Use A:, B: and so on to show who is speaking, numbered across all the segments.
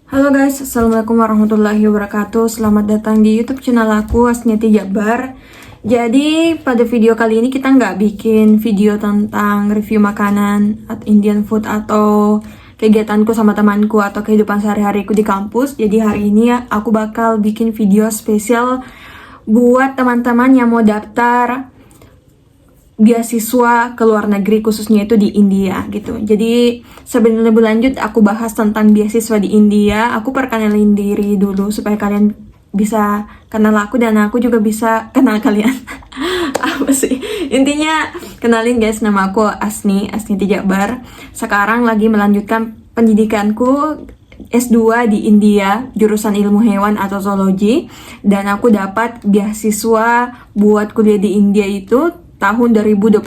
A: Halo guys, Assalamualaikum warahmatullahi wabarakatuh. Selamat datang di YouTube channel aku, Asniati Jabar. Jadi pada video kali ini kita nggak bikin video tentang review makanan atau Indian food atau kegiatanku sama temanku atau kehidupan sehari-hariku di kampus. Jadi hari ini aku bakal bikin video spesial buat teman-teman yang mau daftar beasiswa ke luar negeri, khususnya itu di India gitu. Jadi sebelum lebih lanjut aku bahas tentang beasiswa di India, aku perkenalin diri dulu supaya kalian bisa kenal aku dan aku juga bisa kenal kalian. Apa sih? Intinya kenalin guys, nama aku Asniati Jabar. Sekarang lagi melanjutkan pendidikanku S2 di India, jurusan ilmu hewan atau zoologi, dan aku dapat beasiswa buat kuliah di India itu tahun 2022.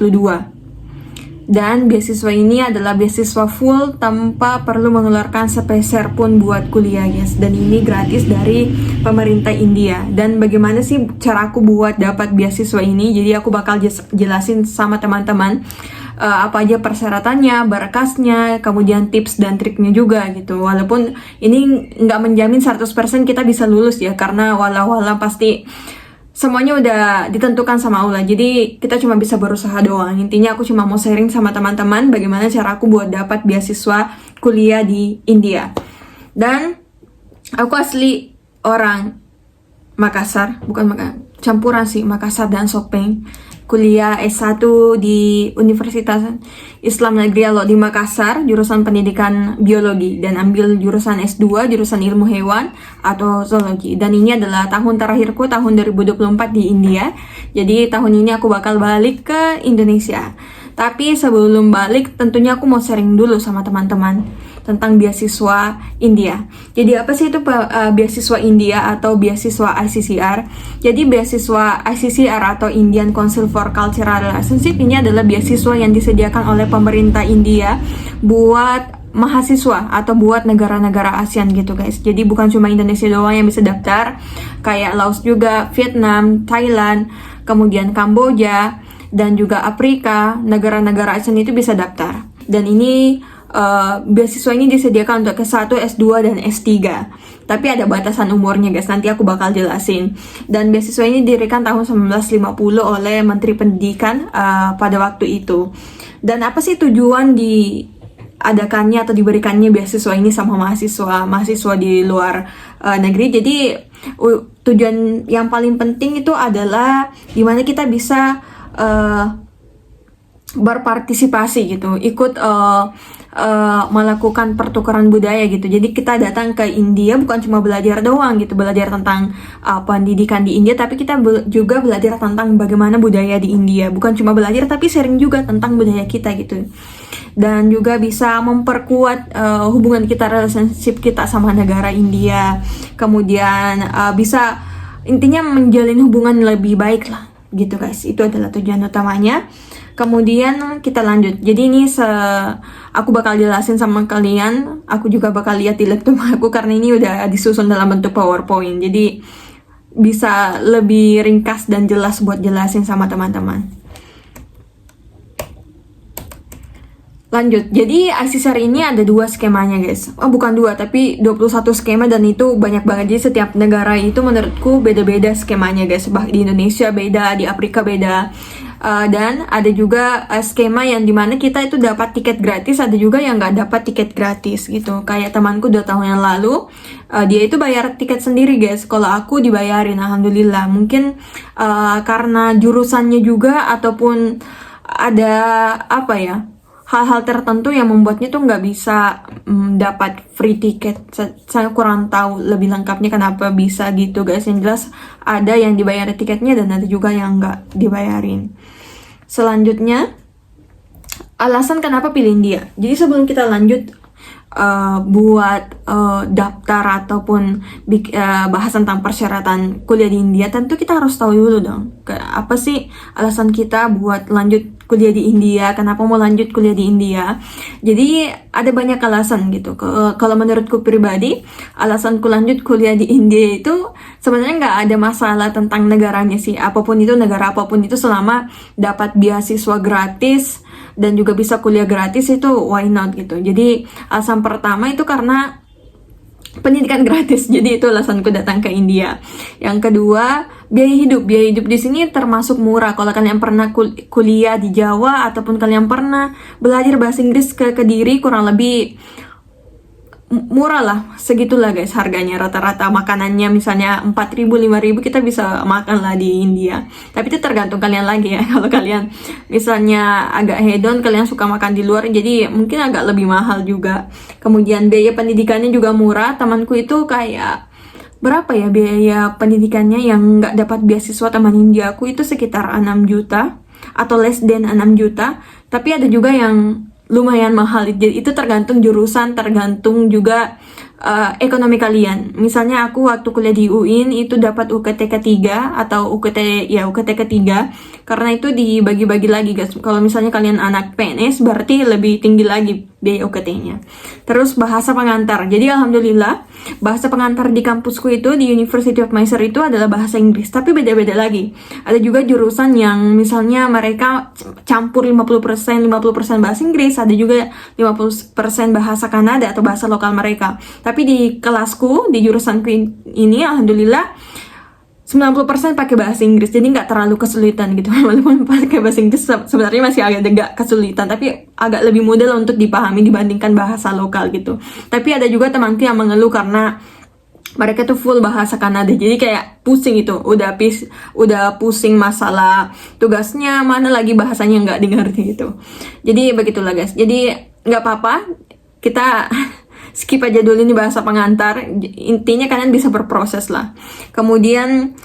A: Dan beasiswa ini adalah beasiswa full tanpa perlu mengeluarkan sepeser pun buat kuliah guys. Dan ini gratis dari pemerintah India. Dan bagaimana sih cara aku buat dapat beasiswa ini? Jadi aku bakal jelasin sama teman-teman apa aja persyaratannya, berkasnya, kemudian tips dan triknya juga gitu. Walaupun ini nggak menjamin 100% kita bisa lulus ya, karena walau-walau pasti semuanya udah ditentukan sama Allah. Jadi kita cuma bisa berusaha doang. Intinya aku cuma mau sharing sama teman-teman bagaimana cara aku buat dapat beasiswa kuliah di India. Dan aku asli orang Makassar, campuran sih Makassar dan Sopeng. Kuliah S1 di Universitas Islam Negeri Alok di Makassar, jurusan pendidikan biologi, dan ambil jurusan S2, jurusan ilmu hewan atau zoologi. Dan ini adalah tahun terakhirku, tahun 2024 di India. Jadi tahun ini aku bakal balik ke Indonesia. Tapi sebelum balik tentunya aku mau sharing dulu sama teman-teman tentang beasiswa India. Jadi apa sih itu beasiswa India atau beasiswa ICCR? Jadi beasiswa ICCR atau Indian Council for Cultural Relationship ini adalah beasiswa yang disediakan oleh pemerintah India buat mahasiswa atau buat negara-negara ASEAN gitu guys. Jadi bukan cuma Indonesia doang yang bisa daftar, kayak Laos juga, Vietnam, Thailand, kemudian Kamboja, dan juga Afrika, negara-negara ASEAN itu bisa daftar. Dan ini beasiswa ini disediakan untuk S1, S2, dan S3. Tapi ada batasan umurnya guys, nanti aku bakal jelasin. Dan beasiswa ini didirikan tahun 1950 oleh Menteri Pendidikan pada waktu itu. Dan apa sih tujuan diadakannya atau diberikannya beasiswa ini sama mahasiswa di luar negeri? Jadi tujuan yang paling penting itu adalah dimana kita bisa berpartisipasi gitu, ikut melakukan pertukaran budaya gitu. Jadi kita datang ke India bukan cuma belajar doang gitu, belajar tentang pendidikan di India, tapi kita juga belajar tentang bagaimana budaya di India. Bukan cuma belajar tapi sharing juga tentang budaya kita gitu. Dan juga bisa memperkuat hubungan kita, relationship kita sama negara India. Kemudian bisa intinya menjalin hubungan lebih baik lah gitu guys. Itu adalah tujuan utamanya. Kemudian kita lanjut. Jadi ini aku bakal jelasin sama kalian. Aku juga bakal lihat di laptop aku karena ini udah disusun dalam bentuk PowerPoint. Jadi bisa lebih ringkas dan jelas buat jelasin sama teman-teman. Lanjut. Jadi ICCR ini ada 2 skemanya guys. Oh bukan 2 tapi 21 skema, dan itu banyak banget. Jadi setiap negara itu menurutku beda-beda skemanya guys. Di Indonesia beda, di Afrika beda. Dan ada juga skema yang dimana kita itu dapat tiket gratis, ada juga yang nggak dapat tiket gratis gitu. Kayak temanku 2 tahun yang lalu, dia itu bayar tiket sendiri guys. Kalau aku dibayarin, alhamdulillah. Mungkin karena jurusannya juga ataupun ada apa ya, hal-hal tertentu yang membuatnya tuh nggak bisa dapat free tiket. Saya kurang tahu lebih lengkapnya kenapa bisa gitu guys. Yang jelas ada yang dibayar tiketnya dan ada juga yang nggak dibayarin. Selanjutnya, alasan kenapa pilih India. Jadi sebelum kita lanjut buat daftar ataupun bahas tentang persyaratan kuliah di India, tentu kita harus tahu dulu dong apa sih alasan kita buat lanjut kuliah di India, kenapa mau lanjut kuliah di India. Jadi ada banyak alasan gitu. Kalau menurutku pribadi, alasanku lanjut kuliah di India itu sebenarnya nggak ada masalah tentang negaranya sih. Negara apapun itu selama dapat beasiswa gratis dan juga bisa kuliah gratis, itu why not gitu. Jadi alasan pertama itu karena pendidikan gratis. Jadi itu alasanku datang ke India. Yang kedua, biaya hidup. Biaya hidup di sini termasuk murah. Kalau kalian pernah kuliah di Jawa ataupun kalian pernah belajar bahasa Inggris ke Kediri, kurang lebih murah lah, segitulah guys harganya. Rata-rata makanannya misalnya 4.000 5.000 kita bisa makan lah di India. Tapi itu tergantung kalian lagi ya. Kalau kalian misalnya agak hedon, kalian suka makan di luar, jadi mungkin agak lebih mahal juga. Kemudian biaya pendidikannya juga murah. Temanku itu kayak berapa ya biaya pendidikannya yang nggak dapat beasiswa, teman India aku itu sekitar 6 juta atau less than 6 juta. Tapi ada juga yang lumayan mahal. Jadi itu tergantung jurusan, tergantung juga ekonomi kalian. Misalnya aku waktu kuliah di UIN itu dapat UKT ketiga atau UKT ketiga, karena itu dibagi-bagi lagi guys. Kalau misalnya kalian anak PNS berarti lebih tinggi lagi biaya UKT-nya. Terus bahasa pengantar. Jadi alhamdulillah bahasa pengantar di kampusku itu di University of Mysore itu adalah bahasa Inggris, tapi beda-beda lagi. Ada juga jurusan yang misalnya mereka campur 50% bahasa Inggris, ada juga 50% bahasa Kanada atau bahasa lokal mereka. Tapi di kelasku, di jurusanku ini alhamdulillah 90% pakai bahasa Inggris, jadi nggak terlalu kesulitan gitu. Walaupun pakai bahasa Inggris sebenarnya masih agak kesulitan, tapi agak lebih mudah untuk dipahami dibandingkan bahasa lokal gitu. Tapi ada juga temanku yang mengeluh karena mereka tuh full bahasa Kanada, jadi kayak pusing itu, udah pusing masalah tugasnya, mana lagi bahasanya nggak dimengerti gitu. Jadi begitulah guys, jadi nggak apa-apa, kita skip aja dulu ini bahasa pengantar. Intinya kalian bisa berproses lah. Kemudian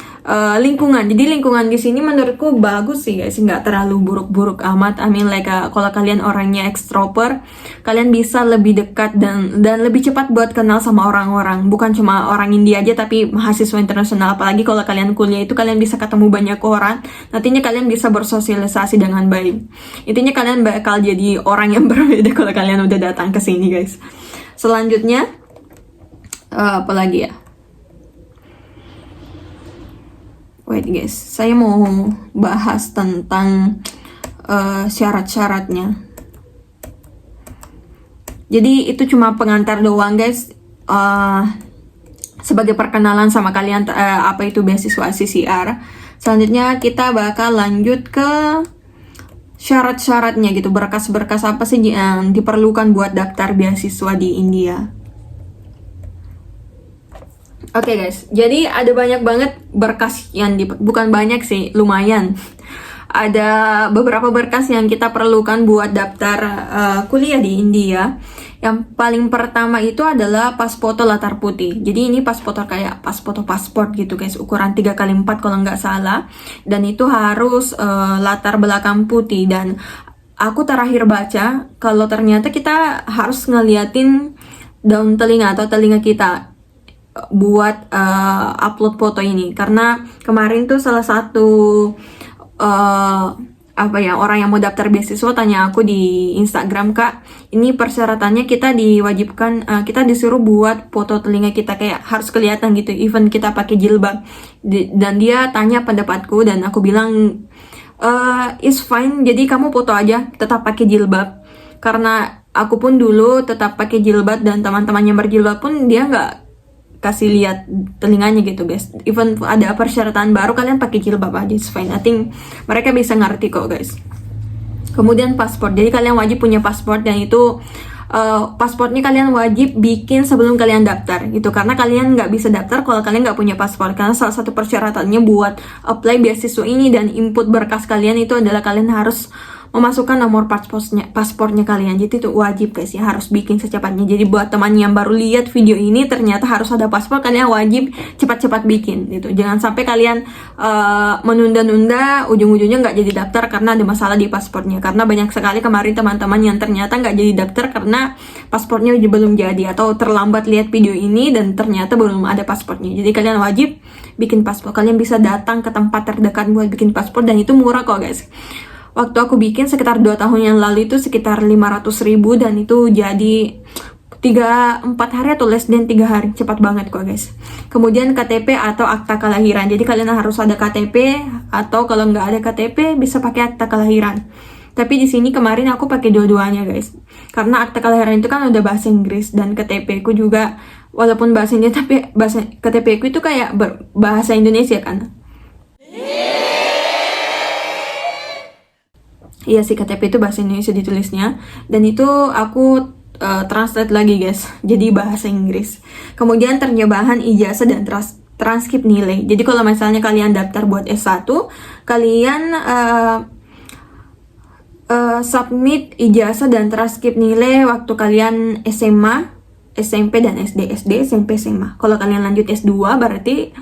A: lingkungan. Jadi lingkungan di sini menurutku bagus sih guys, nggak terlalu buruk-buruk amat. I mean like kalau kalian orangnya extrovert, kalian bisa lebih dekat dan lebih cepat buat kenal sama orang-orang. Bukan cuma orang India aja, tapi mahasiswa internasional. Apalagi kalau kalian kuliah itu kalian bisa ketemu banyak orang. Nantinya kalian bisa bersosialisasi dengan baik. Intinya kalian bakal jadi orang yang berbeda kalau kalian udah datang ke sini guys. Selanjutnya apa lagi ya? Wait guys, saya mau bahas tentang syarat-syaratnya. Jadi itu cuma pengantar doang guys, sebagai perkenalan sama kalian apa itu beasiswa CCR. Selanjutnya kita bakal lanjut ke syarat-syaratnya gitu, berkas-berkas apa sih yang diperlukan buat daftar beasiswa di India. Oke guys, jadi ada banyak banget berkas yang bukan banyak sih, lumayan. Ada beberapa berkas yang kita perlukan buat daftar kuliah di India. Yang paling pertama itu adalah pas foto latar putih. Jadi ini pas foto kayak pas foto pasport gitu guys, ukuran 3x4 kalau nggak salah. Dan itu harus latar belakang putih. Dan aku terakhir baca kalau ternyata kita harus ngeliatin daun telinga atau telinga kita buat upload foto ini. Karena kemarin tuh salah satu orang yang mau daftar beasiswa tanya aku di Instagram, Kak, ini persyaratannya kita diwajibkan, kita disuruh buat foto telinga kita kayak harus kelihatan gitu, even kita pakai jilbab. Dan dia tanya pendapatku dan aku bilang is fine, jadi kamu foto aja tetap pakai jilbab. Karena aku pun dulu tetap pakai jilbab dan teman-teman yang berjilbab pun dia nggak kasih lihat telinganya gitu guys. Even ada persyaratan baru, kalian pakai jilbab aja, it's fine. I think mereka bisa ngerti kok guys. Kemudian paspor, jadi kalian wajib punya paspor, dan itu paspornya kalian wajib bikin sebelum kalian daftar gitu, karena kalian nggak bisa daftar kalau kalian nggak punya paspor. Karena salah satu persyaratannya buat apply beasiswa ini dan input berkas kalian itu adalah kalian harus memasukkan nomor paspornya kalian. Jadi itu wajib guys ya, harus bikin secepatnya. Jadi buat teman yang baru lihat video ini ternyata harus ada paspor, kalian wajib cepat-cepat bikin gitu. Jangan sampai kalian menunda-nunda, ujung-ujungnya nggak jadi daftar karena ada masalah di paspornya. Karena banyak sekali kemarin teman-teman yang ternyata nggak jadi daftar karena paspornya belum jadi, atau terlambat lihat video ini dan ternyata belum ada paspornya. Jadi kalian wajib bikin paspor. Kalian bisa datang ke tempat terdekat buat bikin paspor, dan itu murah kok guys. Waktu aku bikin sekitar 2 tahun yang lalu itu sekitar 500.000, dan itu jadi 3-4 hari atau less than 3 hari, cepat banget kok guys. Kemudian KTP atau akta kelahiran, jadi kalian harus ada KTP, atau kalau nggak ada KTP bisa pakai akta kelahiran. Tapi di sini kemarin aku pakai dua-duanya guys, karena akta kelahiran itu kan udah bahasa Inggris dan KTP ku juga walaupun bahasa India tapi bahasa KTP ku itu kayak bahasa Indonesia kan. Iya sih, KTP itu bahasa Indonesia ditulisnya, dan itu aku translate lagi guys, jadi bahasa Inggris. Kemudian terjemahan ijazah dan transkrip nilai. Jadi kalau misalnya kalian daftar buat S1, kalian submit ijazah dan transkrip nilai waktu kalian SMA, SMP dan SD, SMP, SMA. Kalau kalian lanjut S2 berarti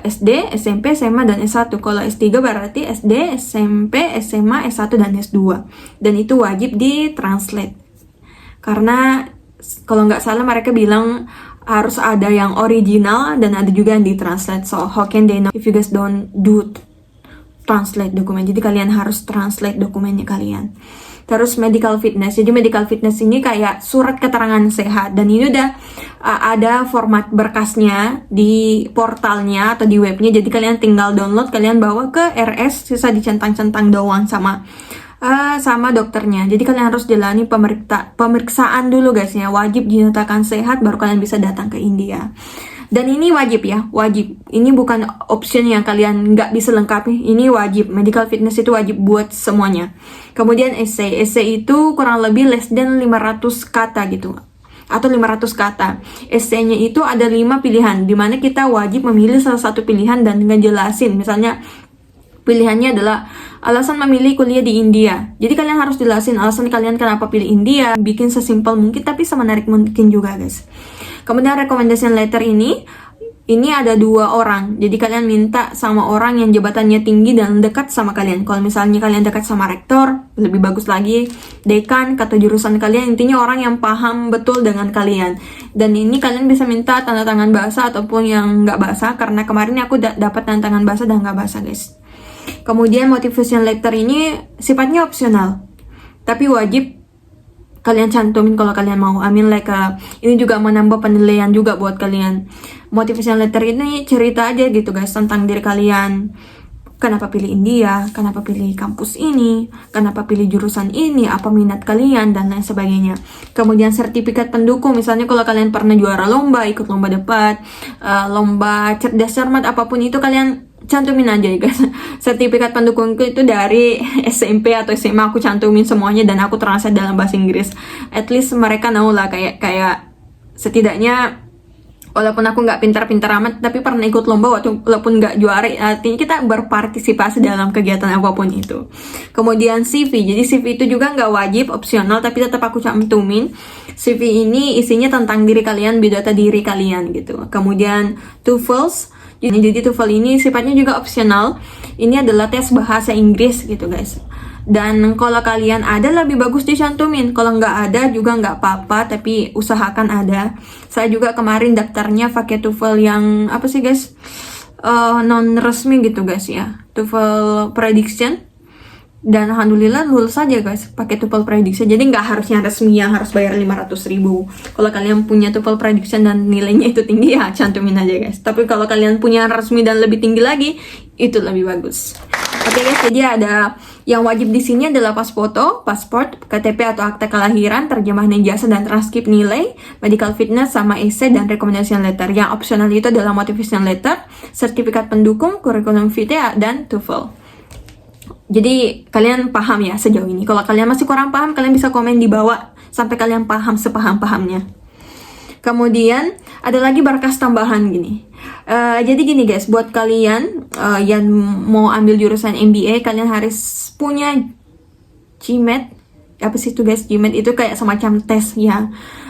A: SD, SMP, SMA dan S1. Kalau S3 berarti SD, SMP, SMA, S1 dan S2. Dan itu wajib di-translate. Karena kalau nggak salah mereka bilang harus ada yang original dan ada juga yang di-translate. So, how can they know if you guys don't do translate dokumen? Jadi kalian harus translate dokumennya kalian. Terus medical fitness. Jadi medical fitness ini kayak surat keterangan sehat, dan ini udah ada format berkasnya di portalnya atau di webnya. Jadi kalian tinggal download, kalian bawa ke RS, sisa dicentang-centang doang sama dokternya. Jadi kalian harus jalani pemeriksaan dulu guys ya. Wajib dinyatakan sehat baru kalian bisa datang ke India. Dan ini wajib ya, wajib. Ini bukan option yang kalian nggak bisa lengkapi. Ini wajib. Medical fitness itu wajib buat semuanya. Kemudian essay. Essay itu kurang lebih less than 500 kata gitu. Atau 500 kata. Essay-nya itu ada 5 pilihan, dimana kita wajib memilih salah satu pilihan dan ngejelasin. Misalnya, pilihannya adalah alasan memilih kuliah di India. Jadi kalian harus jelasin alasan kalian kenapa pilih India. Bikin sesimpel mungkin tapi semenarik mungkin juga guys. Kemudian recommendation letter ini ada 2 orang. Jadi kalian minta sama orang yang jabatannya tinggi dan dekat sama kalian. Kalau misalnya kalian dekat sama rektor, lebih bagus lagi. Dekan, kata jurusan kalian, intinya orang yang paham betul dengan kalian. Dan ini kalian bisa minta tanda tangan bahasa ataupun yang nggak bahasa. Karena kemarin aku dapat tanda tangan bahasa dan nggak bahasa guys. Kemudian motivation letter ini sifatnya opsional, tapi wajib kalian cantumin kalau kalian mau. Ini juga menambah penilaian juga buat kalian. Motivation letter ini cerita aja gitu guys tentang diri kalian. Kenapa pilih India, kenapa pilih kampus ini, kenapa pilih jurusan ini, apa minat kalian, dan lain sebagainya. Kemudian sertifikat pendukung, misalnya kalau kalian pernah juara lomba, ikut lomba debat, lomba cerdas cermat, apapun itu kalian cantumin aja ya guys. Sertifikat pendukungku itu dari SMP atau SMA aku cantumin semuanya dan aku translate dalam bahasa Inggris. At least mereka tahu lah kayak setidaknya walaupun aku nggak pintar-pintar amat tapi pernah ikut lomba walaupun nggak juara, artinya kita berpartisipasi dalam kegiatan apapun itu. Kemudian CV, jadi CV itu juga nggak wajib, opsional, tapi tetap aku cantumin. CV ini isinya tentang diri kalian, biodata diri kalian gitu. Kemudian TOEFL. Jadi TOEFL ini sifatnya juga opsional. Ini adalah tes bahasa Inggris gitu guys. Dan kalau kalian ada lebih bagus dicantumin. Kalau nggak ada juga nggak apa-apa, tapi usahakan ada. Saya juga kemarin daftarnya pakai TOEFL yang apa sih guys? Non resmi gitu guys ya. TOEFL prediction. Dan alhamdulillah lulus aja guys pakai TOEFL prediction. Jadi nggak harusnya resmi yang harus bayar 500.000. Kalau kalian punya TOEFL prediction dan nilainya itu tinggi ya cantumin aja guys. Tapi kalau kalian punya resmi dan lebih tinggi lagi, itu lebih bagus. Oke guys, jadi ada yang wajib di sini adalah pasport, KTP atau akta kelahiran, terjemahan ijazah dan transkrip nilai, medical fitness sama essay dan recommendation letter. Yang optional itu adalah motivation letter, sertifikat pendukung, curriculum vitae dan TOEFL. Jadi kalian paham ya sejauh ini. Kalau kalian masih kurang paham, kalian bisa komen di bawah sampai kalian paham sepaham-pahamnya. Kemudian ada lagi berkas tambahan gini. Jadi gini guys, buat kalian yang mau ambil jurusan MBA, kalian harus punya GMAT. Apa sih itu guys? GMAT itu kayak semacam tes ya.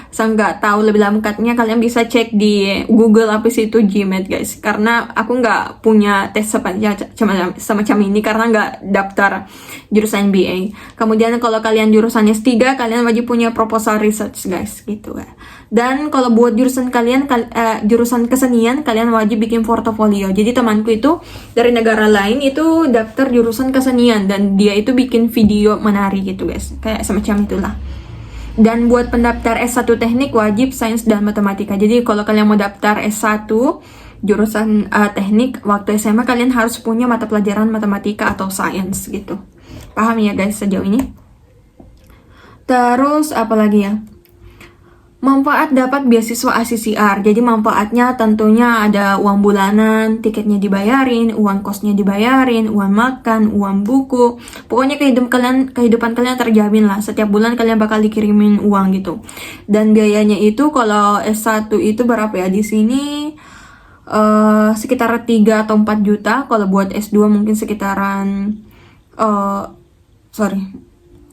A: Saya nggak tahu lebih lengkapnya, kalian bisa cek di Google apa sih itu GMAT guys. Karena aku nggak punya tes semacam ini karena nggak daftar jurusan MBA. Kemudian kalau kalian jurusan S3, kalian wajib punya proposal research guys gitu ya. Dan kalau buat jurusan kalian jurusan kesenian, kalian wajib bikin portofolio. Jadi temanku itu dari negara lain itu daftar jurusan kesenian dan dia itu bikin video menari gitu guys. Kayak semacam itulah. Dan buat pendaftar S1 teknik wajib sains dan matematika. Jadi kalau kalian mau daftar S1 jurusan teknik waktu SMA, kalian harus punya mata pelajaran matematika atau sains gitu. Paham ya guys sejauh ini? Terus apa lagi ya? Manfaat dapat beasiswa ACCR. Jadi manfaatnya tentunya ada uang bulanan, tiketnya dibayarin, uang kosnya dibayarin, uang makan, uang buku. Pokoknya kehidupan kalian terjamin lah. Setiap bulan kalian bakal dikirimin uang gitu. Dan biayanya itu kalau S1 itu berapa ya di sini? Sekitar 3 atau 4 juta. Kalau buat S2 mungkin sekitaran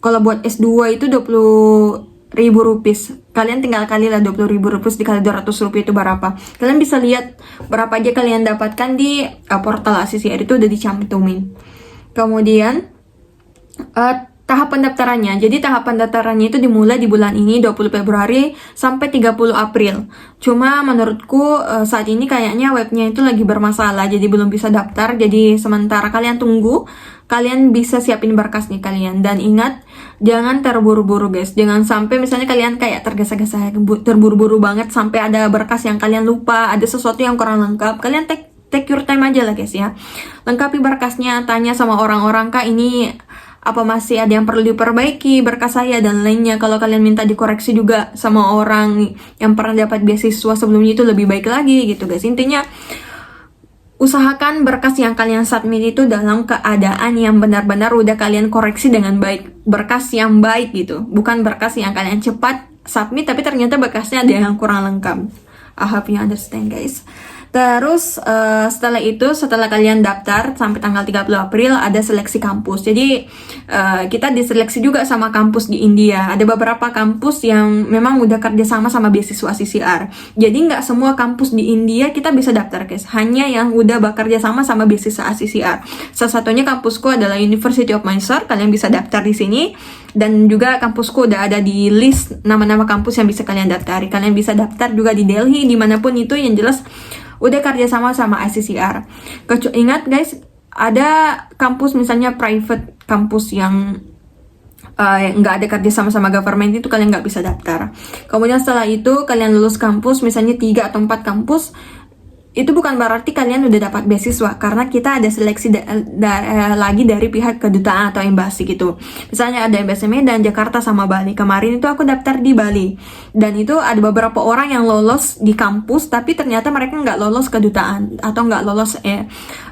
A: kalau buat S2 itu 20.000 rupiah. Kalian tinggal kali lah 20.000 rupiah dikali 200 rupiah itu berapa. Kalian bisa lihat berapa aja kalian dapatkan di portal ACCR, itu udah dicantumin. Kemudian tahap pendaftarannya. Jadi tahap pendaftarannya itu dimulai di bulan ini 20 Februari sampai 30 April. Cuma menurutku saat ini kayaknya webnya itu lagi bermasalah, jadi belum bisa daftar. Jadi sementara kalian tunggu, kalian bisa siapin berkas nih kalian. Dan ingat, jangan terburu-buru guys. Jangan sampai misalnya kalian kayak tergesa-gesa, terburu-buru banget sampai ada berkas yang kalian lupa, ada sesuatu yang kurang lengkap. Kalian take your time aja lah guys ya. Lengkapi berkasnya, tanya sama orang-orang, kak ini apa masih ada yang perlu diperbaiki berkas saya dan lainnya. Kalau kalian minta dikoreksi juga sama orang yang pernah dapat beasiswa sebelumnya, itu lebih baik lagi gitu guys. Intinya usahakan berkas yang kalian submit itu dalam keadaan yang benar-benar udah kalian koreksi dengan baik, berkas yang baik gitu, bukan berkas yang kalian cepat submit tapi ternyata berkasnya ada yang kurang lengkap. I hope you understand guys. Terus setelah kalian daftar sampai tanggal 30 April ada seleksi kampus. Jadi kita diseleksi juga sama kampus di India. Ada beberapa kampus yang memang udah kerjasama sama beasiswa CCR. Jadi nggak semua kampus di India kita bisa daftar guys. Hanya yang udah bekerja sama sama beasiswa CCR. Salah satunya kampusku adalah University of Mysore. Kalian bisa daftar di sini. Dan juga kampusku udah ada di list nama-nama kampus yang bisa kalian daftari. Kalian bisa daftar juga di Delhi, dimanapun itu, yang jelas udah kerja sama sama ICCR. Ingat guys, ada kampus misalnya private kampus yang nggak ada kerja sama government, itu kalian nggak bisa daftar. Kemudian setelah itu kalian lulus kampus, misalnya 3 atau 4 kampus, itu bukan berarti kalian udah dapat beasiswa, karena kita ada seleksi lagi dari pihak kedutaan atau embasi gitu. Misalnya ada embasi Medan, Jakarta, sama Bali. Kemarin itu aku daftar di Bali, dan itu ada beberapa orang yang lolos di kampus, tapi ternyata mereka nggak lolos kedutaan atau nggak lolos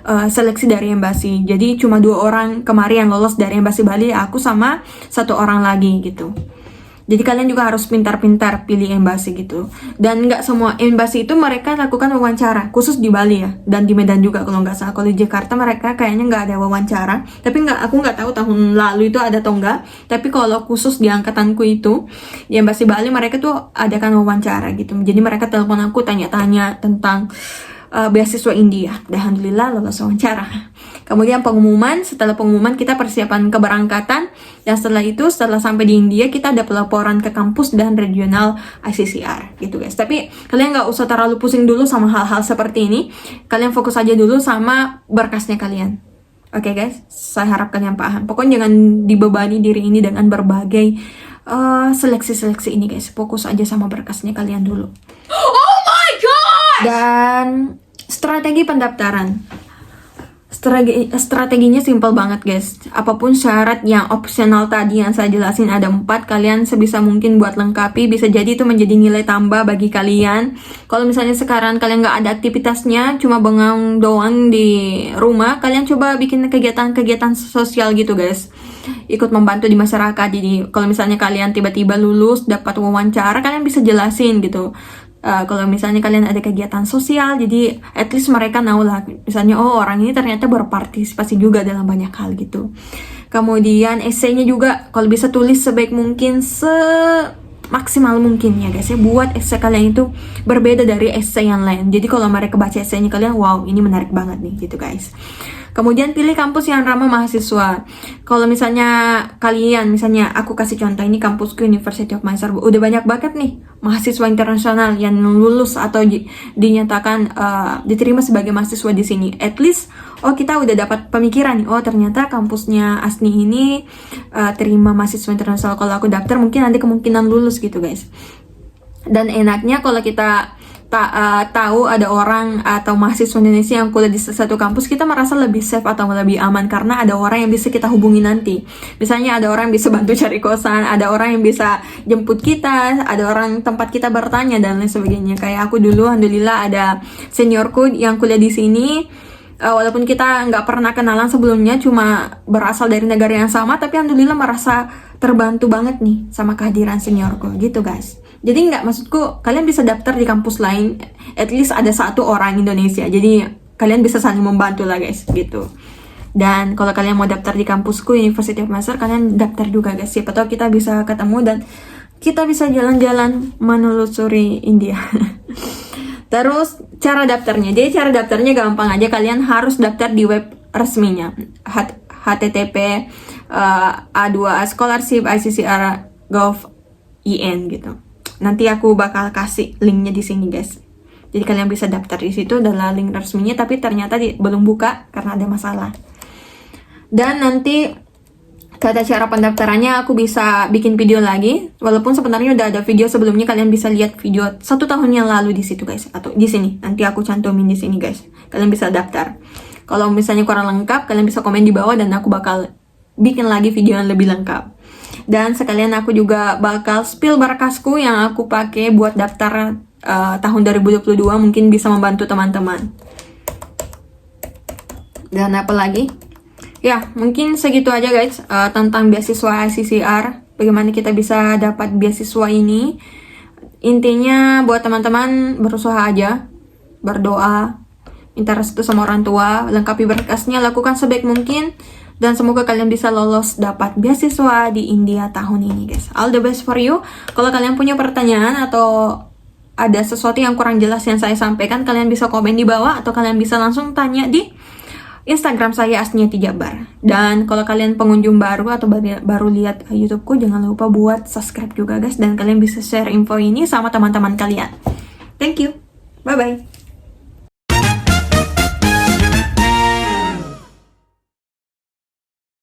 A: seleksi dari embasi. Jadi cuma 2 orang kemarin yang lolos dari embasi Bali, aku sama 1 orang lagi gitu. Jadi kalian juga harus pintar-pintar pilih embasi gitu. Dan nggak semua embasi itu mereka lakukan wawancara, khusus di Bali ya, dan di Medan juga kalau nggak salah. Kalau di Jakarta mereka kayaknya nggak ada wawancara. Tapi aku nggak tahu tahun lalu itu ada atau enggak. Tapi kalau khusus di angkatanku itu, di embasi Bali mereka tuh adakan wawancara gitu. Jadi mereka telepon aku, tanya-tanya tentang beasiswa India. Alhamdulillah lolos wawancara. Kemudian pengumuman, setelah pengumuman kita persiapan keberangkatan, dan setelah sampai di India kita ada pelaporan ke kampus dan regional ICCR gitu guys. Tapi kalian nggak usah terlalu pusing dulu sama hal-hal seperti ini, kalian fokus aja dulu sama berkasnya kalian. Oke guys, saya harap kalian paham. Pokoknya jangan dibebani diri ini dengan berbagai seleksi-seleksi ini guys. Fokus aja sama berkasnya kalian dulu. Oh my god! Dan strategi pendaftaran. Strateginya simple banget guys. Apapun syarat yang opsional tadi yang saya jelasin ada 4, kalian sebisa mungkin buat lengkapi. Bisa jadi itu menjadi nilai tambah bagi kalian. Kalau misalnya sekarang kalian nggak ada aktivitasnya, cuma bengong doang di rumah, kalian coba bikin kegiatan-kegiatan sosial gitu guys. Ikut membantu di masyarakat. Jadi kalau misalnya kalian tiba-tiba lulus dapat wawancara, kalian bisa jelasin gitu. Kalau misalnya kalian ada kegiatan sosial, jadi at least mereka tahu lah, misalnya oh orang ini ternyata berpartisipasi juga dalam banyak hal gitu. Kemudian esainya juga kalau bisa tulis sebaik mungkin, maksimal mungkin ya guys ya. Buat esai kalian itu berbeda dari esai yang lain. Jadi kalau mereka baca esainya kalian, wow ini menarik banget nih gitu guys. Kemudian pilih kampus yang ramah mahasiswa. Kalau misalnya kalian, misalnya aku kasih contoh, ini kampusku University of Mysore, udah banyak banget nih mahasiswa internasional yang lulus atau dinyatakan diterima sebagai mahasiswa di sini. At least kita udah dapat pemikiran nih, ternyata kampusnya Asni ini terima mahasiswa internasional. Kalau aku daftar mungkin ada kemungkinan lulus gitu guys. Dan enaknya kalau kita tahu ada orang atau mahasiswa Indonesia yang kuliah di satu kampus, kita merasa lebih safe atau lebih aman karena ada orang yang bisa kita hubungi nanti. Misalnya ada orang yang bisa bantu cari kosan, ada orang yang bisa jemput kita, ada orang tempat kita bertanya dan lain sebagainya. Kayak aku dulu, alhamdulillah ada seniorku yang kuliah di sini. Walaupun kita nggak pernah kenalan sebelumnya, cuma berasal dari negara yang sama, tapi alhamdulillah merasa terbantu banget nih sama kehadiran seniorku gitu guys. Jadi nggak, maksudku kalian bisa daftar di kampus lain, at least ada satu orang Indonesia, jadi kalian bisa saling membantu lah guys gitu. Dan kalau kalian mau daftar di kampusku University of Master, kalian daftar juga guys, siapa tahu kita bisa ketemu dan kita bisa jalan-jalan menelusuri India. Terus cara daftarnya, jadi cara daftarnya gampang aja, kalian harus daftar di web resminya http A2 scholarship ICCR gov.in gitu. Nanti aku bakal kasih linknya di sini guys. Jadi kalian bisa daftar di situ, adalah link resminya, tapi ternyata belum buka karena ada masalah. Dan nanti kata cara pendaftarannya aku bisa bikin video lagi, walaupun sebenarnya udah ada video sebelumnya, kalian bisa lihat video 1 tahun yang lalu di situ guys, atau di sini nanti aku cantumin di sini guys. Kalian bisa daftar. Kalau misalnya kurang lengkap, kalian bisa komen di bawah dan aku bakal bikin lagi video yang lebih lengkap. Dan sekalian aku juga bakal spill berkasku yang aku pakai buat daftar tahun 2022, mungkin bisa membantu teman-teman. Dan apa lagi? Ya, mungkin segitu aja guys tentang beasiswa ICCR. Bagaimana kita bisa dapat beasiswa ini. Intinya buat teman-teman berusaha aja, berdoa, minta restu sama orang tua, lengkapi berkasnya, lakukan sebaik mungkin. Dan semoga kalian bisa lolos dapat beasiswa di India tahun ini guys. All the best for you. Kalau kalian punya pertanyaan atau ada sesuatu yang kurang jelas yang saya sampaikan, kalian bisa komen di bawah atau kalian bisa langsung tanya di Instagram saya Asniati Jabar. Dan kalau kalian pengunjung baru atau baru lihat YouTubeku, jangan lupa buat subscribe juga guys, dan kalian bisa share info ini sama teman-teman kalian. Thank you. Bye bye.